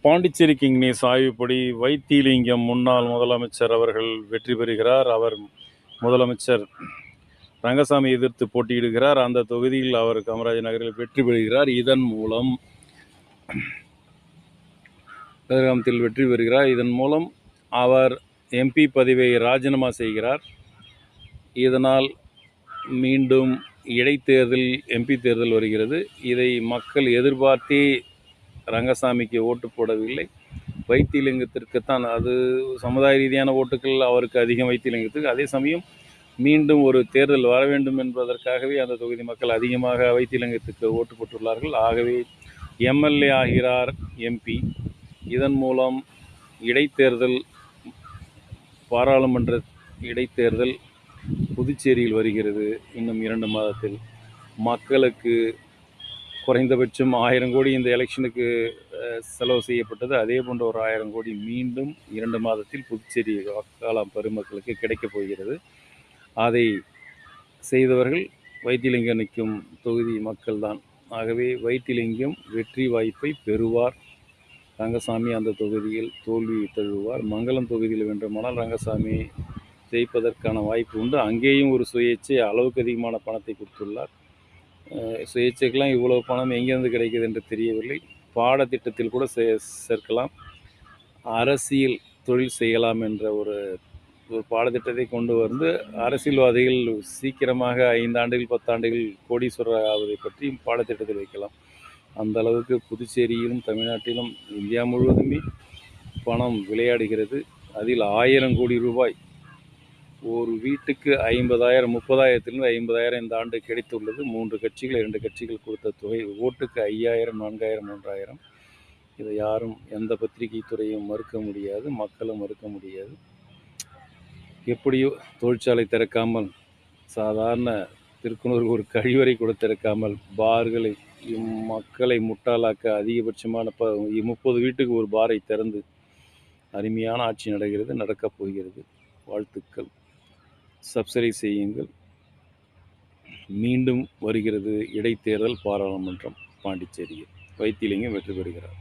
Pondicherry king news ஆய்வுப்படி Vaithilingam முன்னாள் முதலமைச்சர் அவர்கள் வெற்றி பெறுகிறார். அவர் முதலமைச்சர் ரங்கசாமி எதிர்த்து போட்டியிடுகிறார். அந்த தொகுதியில் அவர் காமராஜர் நகரில் வெற்றி பெறுகிறார். இதன் மூலம் வெற்றி பெறுகிறார். இதன் மூலம் அவர் எம்பி பதவியை ராஜினாமா செய்கிறார். இதனால் மீண்டும் இடைத்தேர்தல், எம்பி தேர்தல் வருகிறது. இதை மக்கள் எதிர்பார்த்தே ரங்கசாமிக்கு ஓட்டு போடவில்லை, வைத்திலிங்கத்திற்குத்தான். அது சமுதாய ரீதியான ஓட்டுகள் அவருக்கு அதிகம், வைத்திலிங்கத்துக்கு. அதே சமயம் மீண்டும் ஒரு தேர்தல் வர வேண்டும் என்பதற்காகவே அந்த தொகுதி மக்கள் அதிகமாக வைத்திலிங்கத்துக்கு ஓட்டு போட்டுள்ளார்கள். ஆகவே எம்எல்ஏ ஆகிறார் எம்பி. இதன் மூலம் இடைத்தேர்தல், பாராளுமன்ற இடைத்தேர்தல் புதுச்சேரியில் வருகிறது. இன்னும் 2 மாதத்தில் மக்களுக்கு குறைந்தபட்சம் 1000 கோடி இந்த எலெக்ஷனுக்கு செலவு செய்யப்பட்டது. அதே போன்ற ஒரு 1000 கோடி மீண்டும் 2 மாதத்தில் புதுச்சேரி வாக்காளர் பெருமக்களுக்கு கிடைக்கப் போகிறது. அதை செய்தவர்கள் வைத்திலிங்கம் நிற்கும் தொகுதி மக்கள்தான். ஆகவே வைத்திலிங்கம் வெற்றி வாய்ப்பை பெறுவார். ரங்கசாமி அந்த தொகுதியில் தோல்வி தழுவார். மங்கலம் தொகுதியில் வேண்டுமானால் ரங்கசாமி ஜெயிப்பதற்கான வாய்ப்பு உண்டு. அங்கேயும் ஒரு சுயேட்சை, அளவுக்கு அதிகமான பணத்தை கொடுத்துள்ளார். சுயேட்சைக்கெல்லாம் இவ்வளவு பணம் எங்கேருந்து கிடைக்குது என்று தெரியவில்லை. பாடத்திட்டத்தில் கூட சேர்க்கலாம். அரசியல் தொழில் செய்யலாம் என்ற ஒரு பாடத்திட்டத்தை கொண்டு வந்து அரசியல்வாதிகள் சீக்கிரமாக 5 ஆண்டுகள் 10 ஆண்டுகள் கோடீஸ்வரர் ஆவதை பற்றி பாடத்திட்டத்தில் வைக்கலாம். அந்த அளவுக்கு புதுச்சேரியிலும் தமிழ்நாட்டிலும் இந்தியா முழுவதுமே பணம் விளையாடுகிறது. அதில் 1000 கோடி ரூபாய் ஒரு வீட்டுக்கு 50,000, 30,000 50,000 இந்த ஆண்டு கிடைத்துள்ளது. 3 கட்சிகள் 2 கட்சிகள் கொடுத்த தொகை ஓட்டுக்கு 5,000, 4,000, 3,000. இதை யாரும், எந்த பத்திரிகை துறையும் மறுக்க முடியாது, மக்களும் மறுக்க முடியாது. எப்படியோ தொழிற்சாலை திறக்காமல், சாதாரண திருக்குனூருக்கு ஒரு கழிவறை கூட திறக்காமல், பார்களை மக்களை முட்டாளாக்க அதிகபட்சமான 30 வீட்டுக்கு ஒரு பாரை திறந்து அருமையான ஆட்சி நடக்கிறது, நடக்கப் போகிறது. வாழ்த்துக்கள். சப்ஸ்கிரைப் செய்யுங்கள். மீண்டும் வருகிறது இடைத்தேர்தல், பாராளுமன்றம் பாண்டிச்சேரியில். வைத்திலிங்கம் வெற்றி பெறுகிறார்.